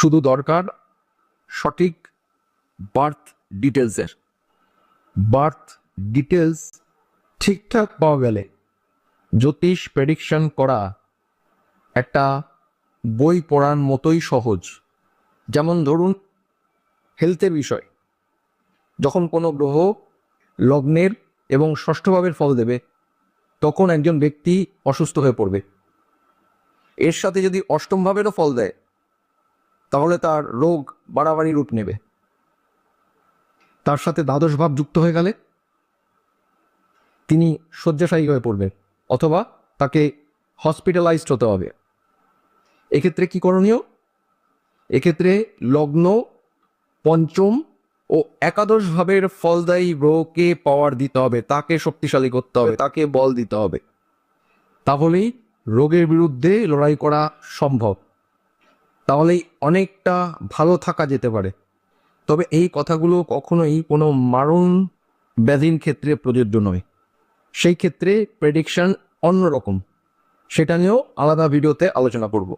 শুধু দরকার সঠিক বার্থ ডিটেলসের। বার্থ ডিটেলস ঠিকঠাক পাওয়া গেলে জ্যোতিষ প্রেডিকশন করা একটা বই পড়ার মতোই সহজ। যেমন ধরুন হেলথের বিষয়, যখন কোনো গ্রহ লগ্নের এবং ষষ্ঠ ভাবের ফল দেবে তখন একজন ব্যক্তি অসুস্থ হয়ে পড়বে। এর সাথে যদি অষ্টম ভাবেরও ফল দেয় তাহলে তার রোগ বাড়াবাড়ি রূপ নেবে। তার সাথে দ্বাদশ ভাব যুক্ত হয়ে গেলে তিনি শয্যাশায়ী হয়ে পড়বেন অথবা তাকে হসপিটালাইজড হতে হবে। এক্ষেত্রে কি করণীয়? এক্ষেত্রে লগ্ন, পঞ্চম ও একাদশ ভাবের ফলদায়ী গ্রহকে পাওয়ার দিতে হবে, তাকে শক্তিশালী করতে হবে, তাকে বল দিতে হবে। তাহলেই রোগের বিরুদ্ধে লড়াই করা সম্ভব, তাহলেই অনেকটা ভালো থাকা যেতে পারে। তবে এই কথাগুলো কখনোই কোনো মারণ ব্যাধির ক্ষেত্রে প্রযোজ্য নয়। সেই ক্ষেত্রে প্রেডিকশন অন্যরকম, সেটা নিয়েও আলাদা ভিডিওতে আলোচনা করব।